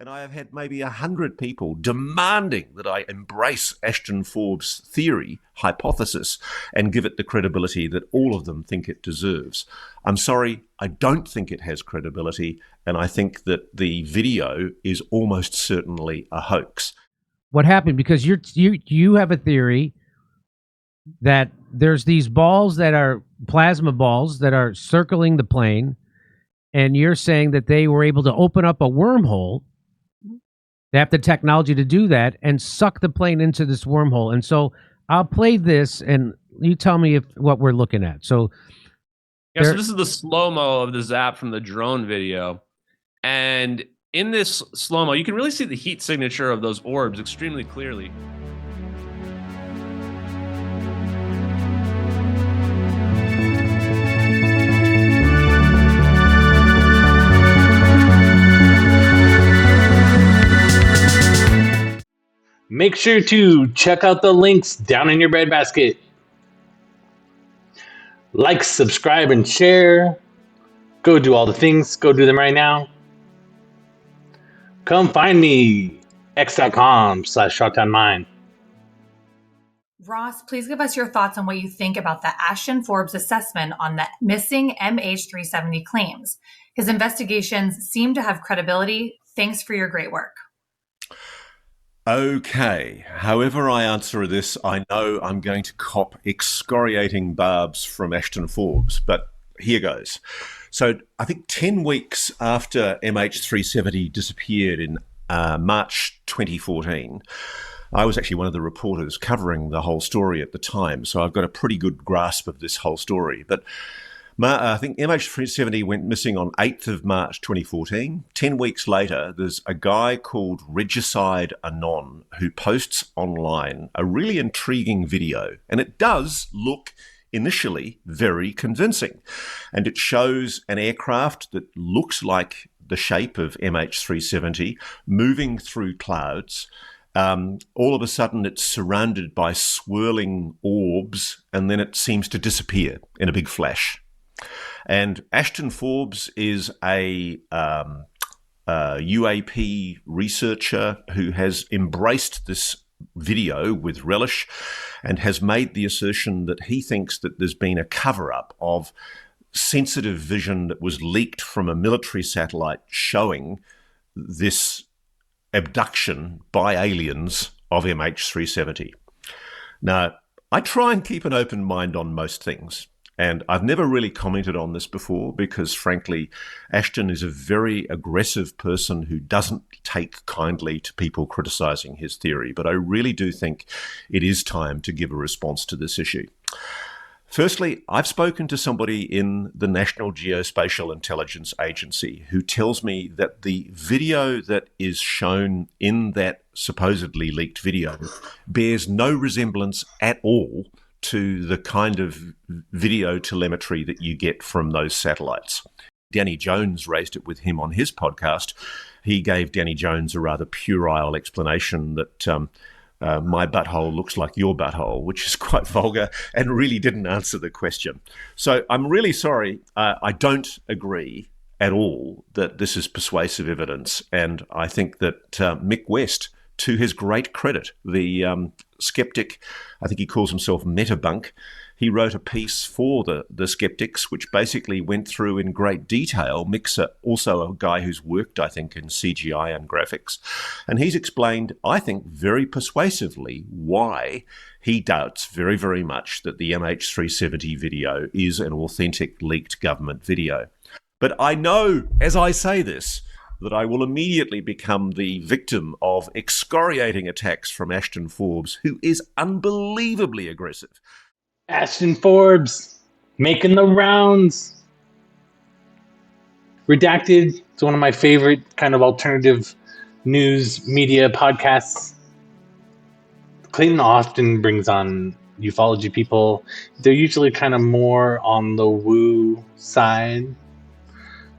And I have had maybe 100 people demanding that I embrace Ashton Forbes' theory, hypothesis, and give it the credibility that all of them think it deserves. I'm sorry, I don't think it has credibility, and I think that the video is almost certainly a hoax. What happened? Because you have a theory that there's these balls that are plasma balls that are circling the plane, and you're saying that they were able to open up a wormhole. They have the technology to do that and suck the plane into this wormhole. And so I'll play this, and you tell me what we're looking at. So, so this is the slow-mo of the zap from the drone video. And in this slow-mo, you can really see the heat signature of those orbs extremely clearly. Make sure to check out the links down in your breadbasket. Like, subscribe, and share. Go do all the things. Go do them right now. Come find me. x.com/ShotdownMine. Ross, please give us your thoughts on what you think about the Ashton Forbes assessment on the missing MH370 claims. His investigations seem to have credibility. Thanks for your great work. Okay, however I answer this, I know I'm going to cop excoriating barbs from Ashton Forbes, but here goes. So I think 10 weeks after MH370 disappeared in March 2014, I was actually one of the reporters covering the whole story at the time, so I've got a pretty good grasp of this whole story. But I think MH370 went missing on 8th of March 2014. 10 weeks later, there's a guy called Regicide Anon who posts online a really intriguing video. And it does look initially very convincing. And it shows an aircraft that looks like the shape of MH370 moving through clouds. All of a sudden, it's surrounded by swirling orbs, and then it seems to disappear in a big flash. And Ashton Forbes is a UAP researcher who has embraced this video with relish and has made the assertion that he thinks that there's been a cover-up of sensitive vision that was leaked from a military satellite showing this abduction by aliens of MH370. Now, I try and keep an open mind on most things. And I've never really commented on this before because, frankly, Ashton is a very aggressive person who doesn't take kindly to people criticizing his theory. But I really do think it is time to give a response to this issue. Firstly, I've spoken to somebody in the National Geospatial Intelligence Agency who tells me that the video that is shown in that supposedly leaked video bears no resemblance at all to the kind of video telemetry that you get from those satellites. Danny Jones raised it with him on his podcast. He gave Danny Jones a rather puerile explanation that my butthole looks like your butthole, which is quite vulgar and really didn't answer the question. So I'm really sorry. I don't agree at all that this is persuasive evidence. And I think that Mick West, to his great credit, the skeptic, I think he calls himself Metabunk, he wrote a piece for the skeptics, which basically went through in great detail. Mick's also a guy who's worked, I think, in CGI and graphics. And he's explained, I think, very persuasively why he doubts very, very much that the MH370 video is an authentic leaked government video. But I know, as I say this, that I will immediately become the victim of excoriating attacks from Ashton Forbes, who is unbelievably aggressive. Ashton Forbes, making the rounds. Redacted is one of my favorite kind of alternative news media podcasts. Clayton often brings on ufology people. They're usually kind of more on the woo side.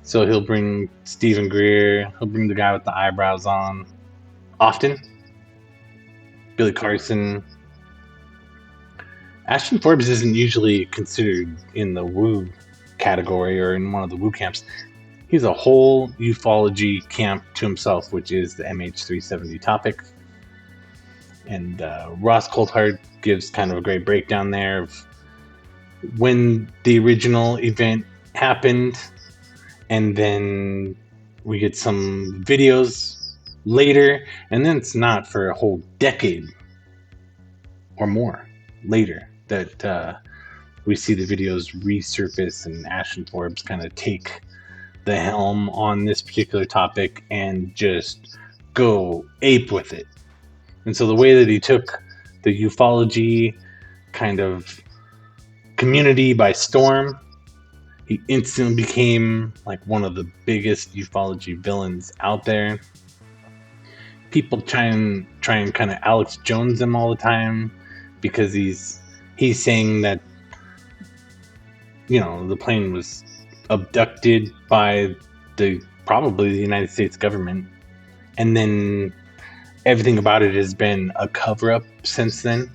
So he'll bring Stephen Greer. He'll bring the guy with the eyebrows on. Often. Billy Carson. Ashton Forbes isn't usually considered in the woo category or in one of the woo camps. He's a whole ufology camp to himself, which is the MH370 topic. And Ross Coulthart gives kind of a great breakdown there of when the original event happened, and then we get some videos later, and then it's not for a whole decade or more later that we see the videos resurface and Ashton Forbes kind of take the helm on this particular topic and just go ape with it. And so the way that he took the ufology kind of community by storm, he instantly became like one of the biggest ufology villains out there. People try and kind of Alex Jones him all the time because he's saying that, you know, the plane was abducted by probably the United States government, and then everything about it has been a cover-up since then.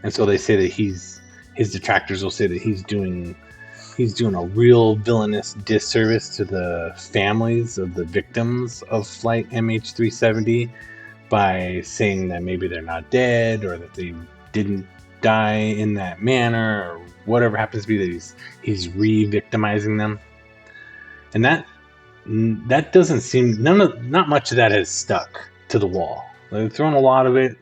And so they say that his detractors will say that he's doing a real villainous disservice to the families of the victims of flight MH370 by saying that maybe they're not dead, or that they didn't die in that manner, or whatever happens to be, that he's re-victimizing them. And that doesn't seem, not much of that has stuck to the wall. They've thrown a lot of it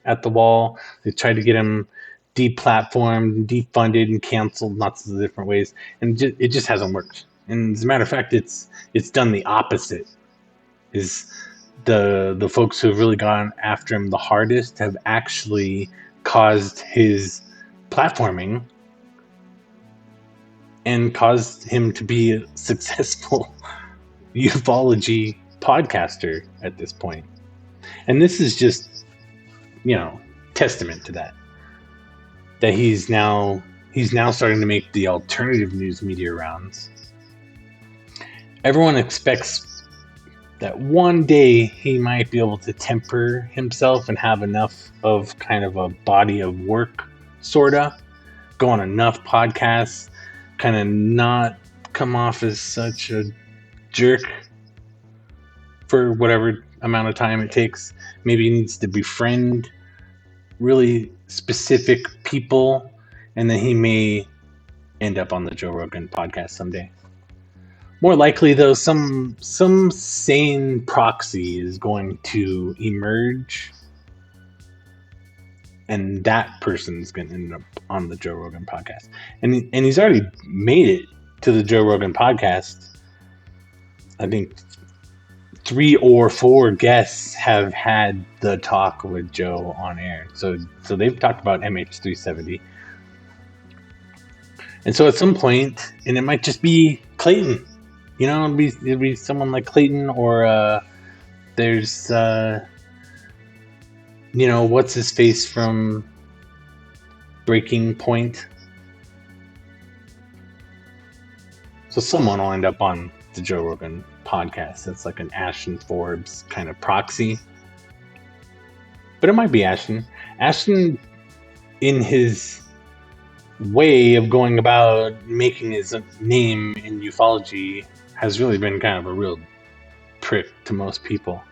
at the wall. They tried to get him deplatformed, defunded, and canceled lots of different ways, and it just hasn't worked. And as a matter of fact, it's done the opposite. Is the folks who have really gone after him the hardest have actually caused his platforming and caused him to be a successful ufology podcaster at this point. And this is just, you know, testament to that he's now starting to make the alternative news media rounds. Everyone expects that one day he might be able to temper himself and have enough of kind of a body of work, sorta, go on enough podcasts, kind of not come off as such a jerk for whatever amount of time it takes. Maybe he needs to befriend really specific people, and then he may end up on the Joe Rogan podcast someday. More likely, though, some sane proxy is going to emerge, and that person's going to end up on the Joe Rogan podcast. And he's already made it to the Joe Rogan podcast. I think 3 or 4 guests have had the talk with Joe on air. So they've talked about MH370. And so at some point, and it might just be Clayton, you know, it'd be someone like Clayton, or there's, you know, what's his face from Breaking Point. So someone will end up on the Joe Rogan podcast. That's like an Ashton Forbes kind of proxy. But it might be Ashton. Ashton, in his way of going about making his name in ufology, has really been kind of a real prick to most people.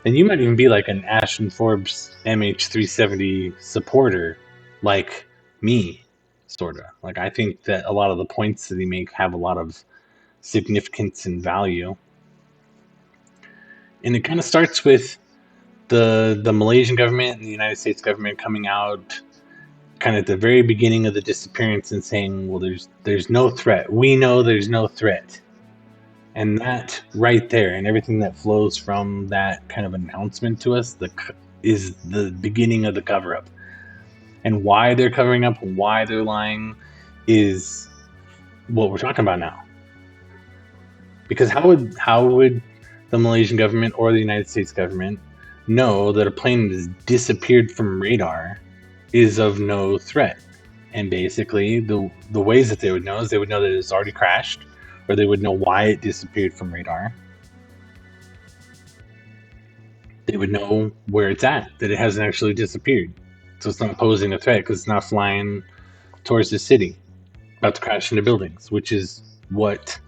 And you might even be like an Ashton Forbes MH370 supporter, like me, sort of. Like, I think that a lot of the points that he makes have a lot of significance and value. And it kind of starts with the Malaysian government and the United States government coming out kind of at the very beginning of the disappearance and saying, well, there's no threat. We know there's no threat. And that right there, and everything that flows from that kind of announcement to us, is the beginning of the cover-up. And why they're covering up, why they're lying, is what we're talking about now. Because how would the Malaysian government or the United States government know that a plane that has disappeared from radar is of no threat? And basically, the ways that they would know is they would know that it's already crashed, or they would know why it disappeared from radar. They would know where it's at, that it hasn't actually disappeared. So it's not posing a threat because it's not flying towards the city. about to crash into buildings, which is what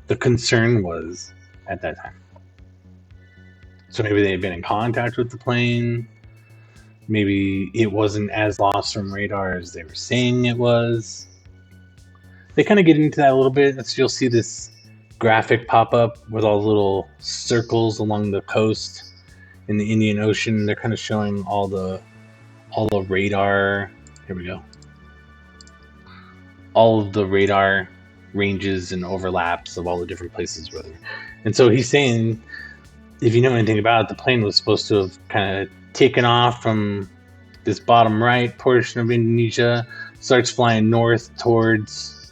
the concern was at that time. So maybe they had been in contact with the plane. Maybe it wasn't as lost from radar as they were saying it was. They kind of get into that a little bit. So you'll see this graphic pop up with all the little circles along the coast in the Indian Ocean. They're kind of showing all the radar. Here we go. All of the radar ranges and overlaps of all the different places where they're. And so he's saying, if you know anything about it, the plane was supposed to have kind of taken off from this bottom right portion of Indonesia, starts flying north towards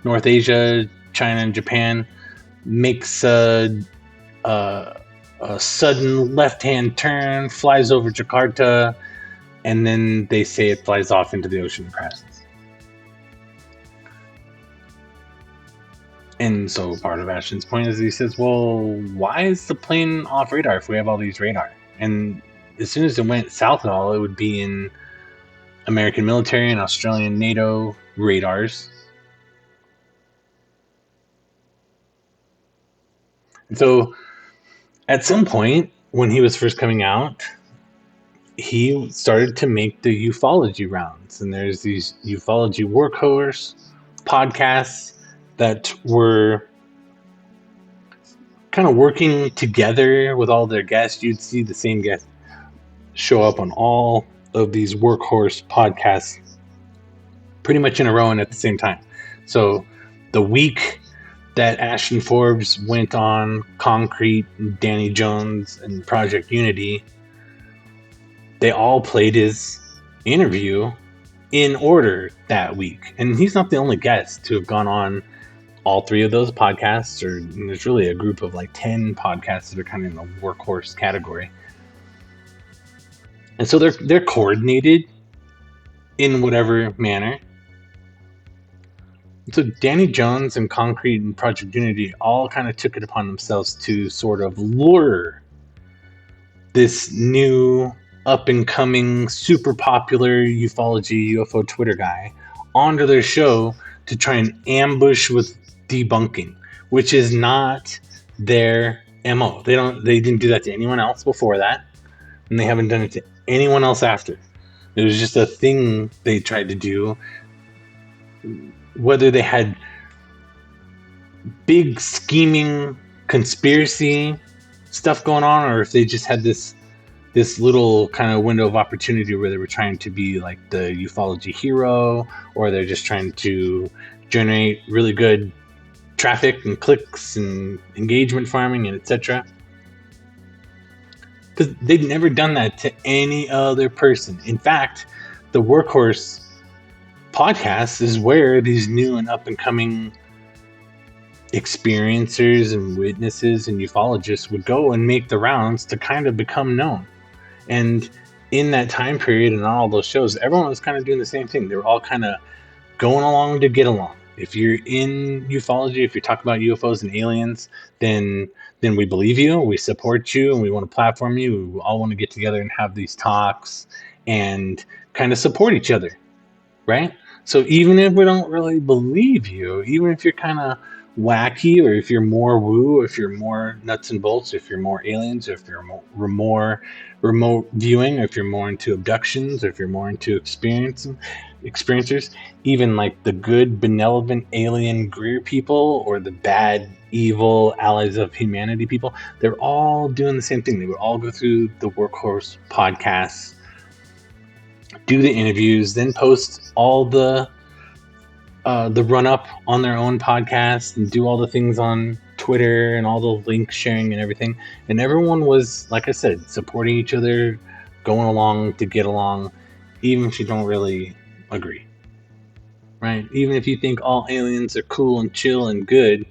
North Asia, China, and Japan, makes a sudden left-hand turn, flies over Jakarta, and then they say it flies off into the ocean and crashes. And so part of Ashton's point is he says, well, why is the plane off radar if we have all these radar? And as soon as it went south at all, it would be in American military and Australian NATO radars. And so at some point, when he was first coming out, he started to make the ufology rounds. And there's these ufology workhorse podcasts that were kind of working together with all their guests. You'd see the same guests show up on all of these workhorse podcasts pretty much in a row and at the same time. So the week that Ashton Forbes went on Concrete, Danny Jones, and Project Unity, they all played his interview in order that week. And he's not the only guest to have gone on all three of those podcasts, or there's really a group of like 10 podcasts that are kind of in the workhorse category. And so they're coordinated in whatever manner. So Danny Jones and Concrete and Project Unity all kind of took it upon themselves to sort of lure this new up-and-coming, super popular ufology, UFO Twitter guy onto their show to try and ambush with debunking, which is not their MO. They didn't do that to anyone else before that, and they haven't done it to anyone else after. It was just a thing they tried to do. Whether they had big scheming conspiracy stuff going on, or if they just had this little kind of window of opportunity where they were trying to be like the ufology hero, or they're just trying to generate really good traffic and clicks and engagement farming and etc. Because they'd never done that to any other person. In fact, the Workhorse podcast is where these new and up-and-coming experiencers and witnesses and ufologists would go and make the rounds to kind of become known. And in that time period and on all those shows, everyone was kind of doing the same thing. They were all kind of going along to get along. If you're in ufology, if you're talking about UFOs and aliens, then we believe you, we support you, and we want to platform you. We all want to get together and have these talks and kind of support each other, right? So even if we don't really believe you, even if you're kind of wacky, or if you're more woo, if you're more nuts and bolts, if you're more aliens, or if you're more remote viewing, or if you're more into abductions, or if you're more into experiencers, even like the good benevolent alien Greer people or the bad evil allies of humanity people, they're all doing the same thing. They would all go through the Workhorse podcasts, do the interviews, then post all the run-up on their own podcast and do all the things on Twitter and all the link sharing and everything. And everyone was, like I said, supporting each other, going along to get along, even if you don't really agree, right? Even if you think all aliens are cool and chill and good,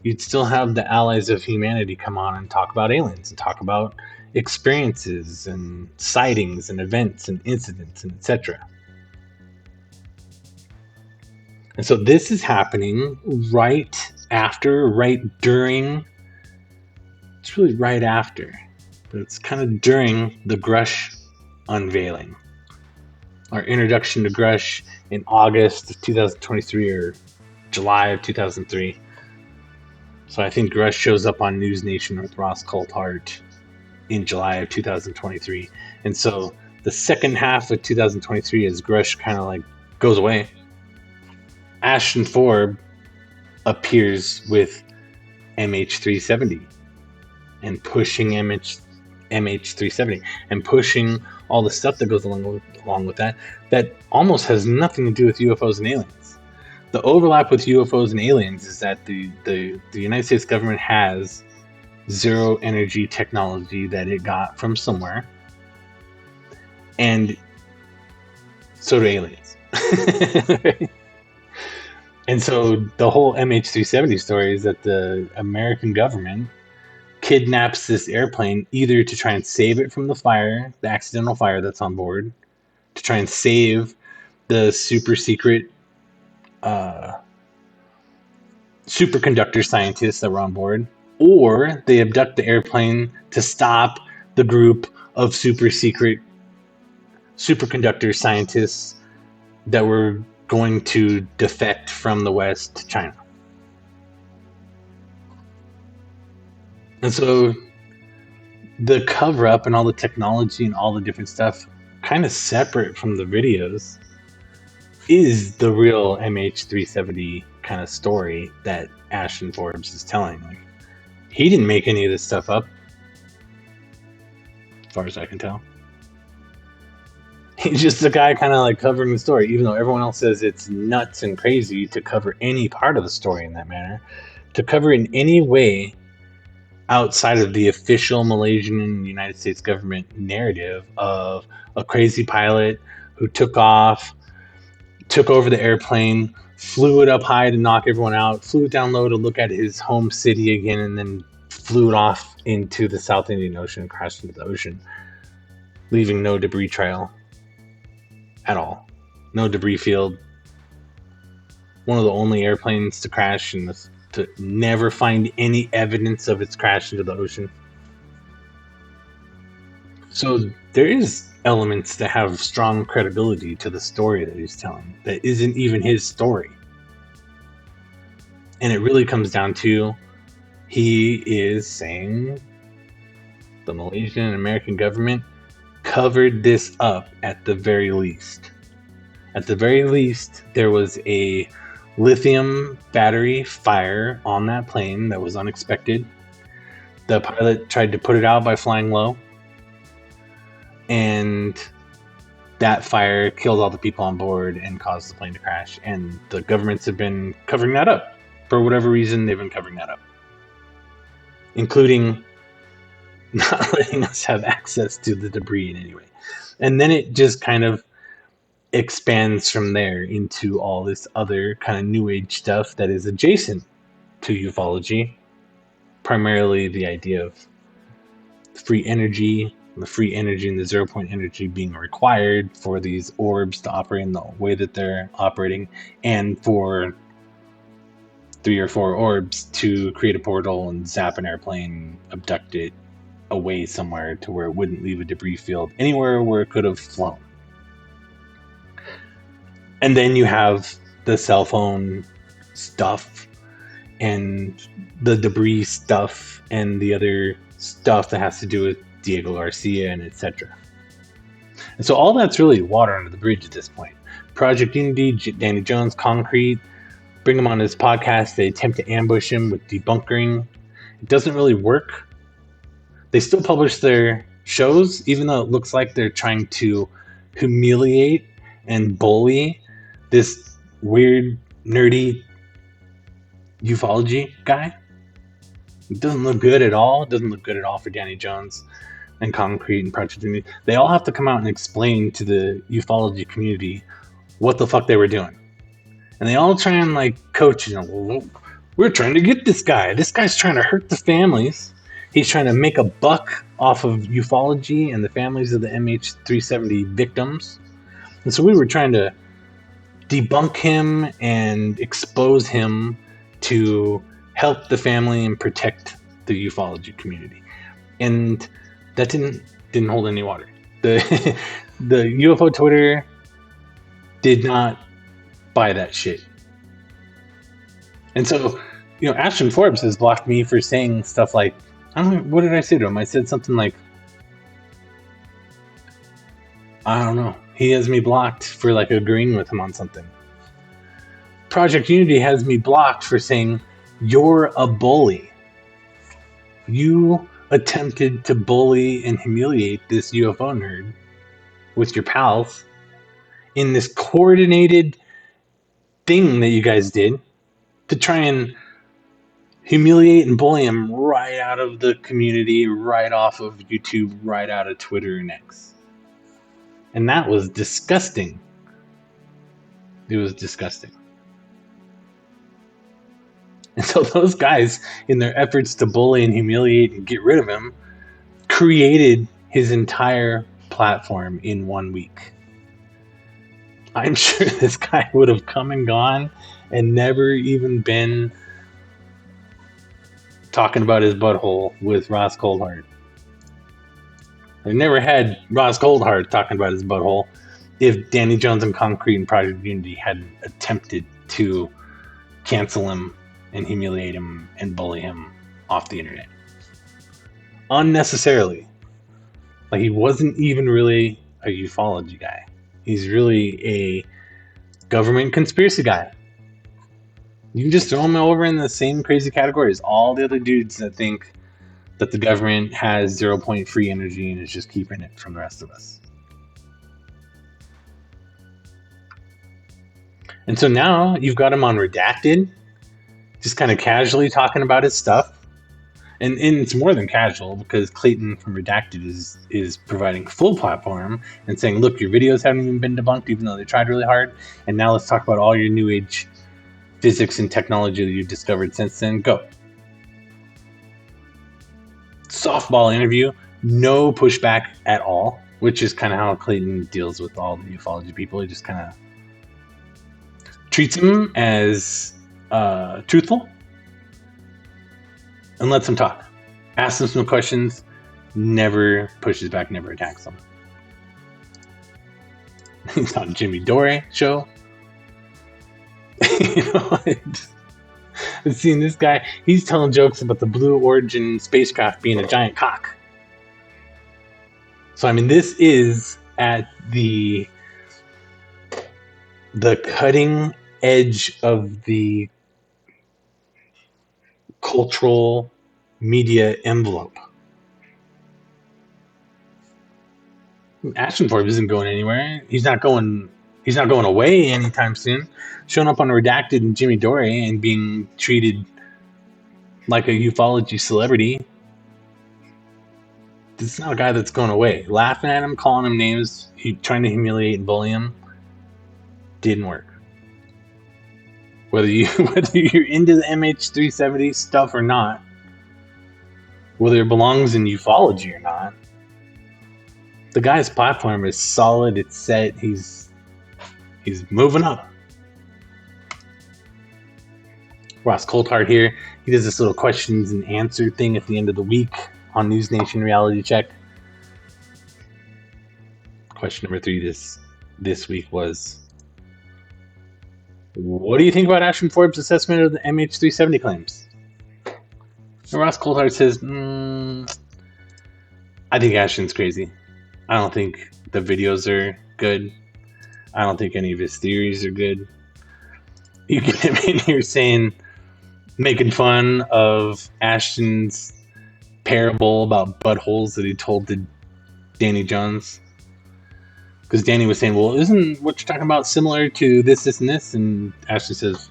you'd still have the allies of humanity come on and talk about aliens and talk about experiences and sightings and events and incidents and etc. And so this is happening right during, it's really right after, but it's kind of during the Grush unveiling. our introduction to Grush in August of 2023 or July of 2003. So I think Grush shows up on News Nation with Ross Coulthart in July of 2023. And so the second half of 2023, as Grush kind of like goes away, Ashton Forbes appears with MH370 and pushing MH370 and pushing all the stuff that goes along with that almost has nothing to do with UFOs and aliens. The overlap with UFOs and aliens is that the United States government has zero energy technology that it got from somewhere, and so do aliens. And so the whole MH370 story is that the American government kidnaps this airplane either to try and save it from the fire, the accidental fire that's on board, to try and save the super secret superconductor scientists that were on board, or they abduct the airplane to stop the group of super secret superconductor scientists that were going to defect from the West to China. And so the cover-up and all the technology and all the different stuff, kind of separate from the videos, is the real MH370 kind of story that Ashton Forbes is telling. Like, he didn't make any of this stuff up, as far as I can tell. He's just a guy kind of like covering the story, even though everyone else says it's nuts and crazy to cover any part of the story in that manner. To cover in any way outside of the official Malaysian and United States government narrative of a crazy pilot who took off, took over the airplane, flew it up high to knock everyone out, flew it down low to look at his home city again, and then flew it off into the South Indian Ocean and crashed into the ocean, leaving no debris trail at all. No debris field. One of the only airplanes to crash and to never find any evidence of its crash into the ocean. So there is elements that have strong credibility to the story that he's telling that isn't even his story. And it really comes down to, he is saying the Malaysian and American government covered this up at the very least. At the very least, there was a lithium battery fire on that plane that was unexpected. The pilot tried to put it out by flying low, and that fire killed all the people on board and caused the plane to crash. And the governments have been covering that up. For whatever reason, they've been covering that up, including not letting us have access to the debris in any way. And then it just kind of expands from there into all this other kind of new age stuff that is adjacent to ufology, primarily the idea of free energy, the free energy and the 0 point energy being required for these orbs to operate in the way that they're operating, and for 3 or 4 orbs to create a portal and zap an airplane, abduct it away somewhere to where it wouldn't leave a debris field anywhere where it could have flown. And then you have the cell phone stuff and the debris stuff and the other stuff that has to do with Diego Garcia and etc. And so all that's really water under the bridge at this point. Project Unity, Danny Jones, Concrete, bring him on his podcast. They attempt to ambush him with debunkering. It doesn't really work. They still publish their shows, even though it looks like they're trying to humiliate and bully this weird, nerdy ufology guy. It doesn't look good at all. It doesn't look good at all for Danny Jones and Concrete and Project Unity. They all have to come out and explain to the ufology community what the fuck they were doing. And they all try and like coach, we're trying to get this guy. This guy's trying to hurt the families. He's trying to make a buck off of ufology and the families of the MH370 victims. And so we were trying to debunk him and expose him to help the family and protect the ufology community. And that didn't hold any water. The UFO Twitter did not buy that shit. And so, Ashton Forbes has blocked me for saying stuff like, what did I say to him? I said something like, I don't know. He has me blocked for like agreeing with him on something. Project Unity has me blocked for saying, you're a bully. You attempted to bully and humiliate this UFO nerd with your pals in this coordinated thing that you guys did to try and humiliate and bully him right out of the community, right off of YouTube, right out of Twitter and X. And that was disgusting. It was disgusting. And so those guys, in their efforts to bully and humiliate and get rid of him, created his entire platform in 1 week. I'm sure this guy would have come and gone and never even been talking about his butthole with Ross Coulthart. I never had Ross Coulthart talking about his butthole if Danny Jones and Concrete and Project Unity hadn't attempted to cancel him and humiliate him and bully him off the internet. Unnecessarily. Like, he wasn't even really a ufology guy. He's really a government conspiracy guy. You can just throw him over in the same crazy category as all the other dudes that think that the government has 0 point free energy and is just keeping it from the rest of us. And so now you've got him on Redacted, just kind of casually talking about his stuff. And it's more than casual, because Clayton from Redacted is providing full platform and saying, look, your videos haven't even been debunked, even though they tried really hard. And now let's talk about all your new age physics and technology that you've discovered since then. Go. Softball interview, no pushback at all, which is kind of how Clayton deals with all the ufology people. He just kind of treats them as truthful and lets them talk. Asks them some questions, never pushes back, never attacks them. He's on Jimmy Dore show. I've seen this guy, he's telling jokes about the Blue Origin spacecraft being a giant cock. So, I mean, this is at the cutting edge of the cultural media envelope. Ashton Forbes isn't going anywhere. He's not going away anytime soon. Showing up on Redacted and Jimmy Dore and being treated like a ufology celebrity. This is not a guy that's going away. Laughing at him, calling him names, trying to humiliate and bully him, didn't work. Whether you're into the MH370 stuff or not, whether it belongs in ufology or not, the guy's platform is solid. It's set. He's moving up. Ross Coulthart here. He does this little questions and answer thing at the end of the week on News Nation Reality Check. Question number 3 this week was, what do you think about Ashton Forbes' assessment of the MH370 claims? And Ross Coulthart says, I think Ashton's crazy. I don't think the videos are good. I don't think any of his theories are good. You get him in here making fun of Ashton's parable about buttholes that he told to Danny Jones. Because Danny was saying, well, isn't what you're talking about similar to this, and this? And Ashton says,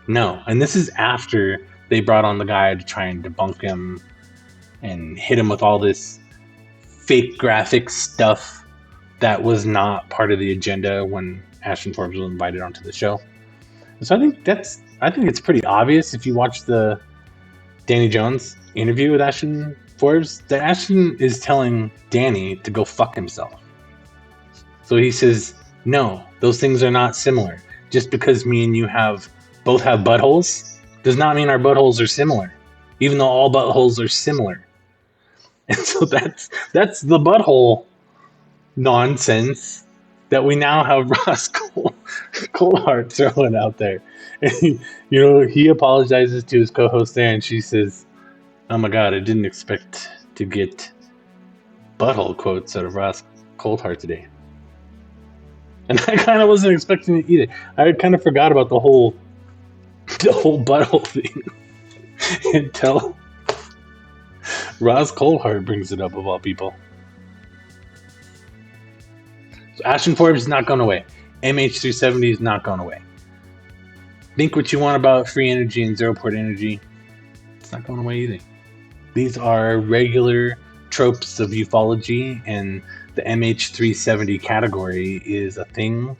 no. And this is after they brought on the guy to try and debunk him and hit him with all this fake graphic stuff that was not part of the agenda when Ashton Forbes was invited onto the show. So I think it's pretty obvious if you watch the Danny Jones interview with Ashton Forbes that Ashton is telling Danny to go fuck himself. So he says, no, those things are not similar. Just because me and you both have buttholes does not mean our buttholes are similar, even though all buttholes are similar. And so that's the butthole nonsense that we now have Ross Coulthart throwing out there. And, he apologizes to his co-host there, and she says, "Oh my God, I didn't expect to get butthole quotes out of Ross Coulthart today." And I kind of wasn't expecting it either. I kind of forgot about the whole butthole thing until Ross Coulthart brings it up, of all people. So Ashton Forbes is not going away. MH370 is not going away. Think what you want about free energy and zero port energy. It's not going away either. These are regular tropes of ufology, and the MH370 category is a thing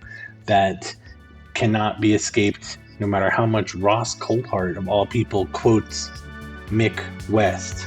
that cannot be escaped, no matter how much Ross Coulthart, of all people, quotes Mick West.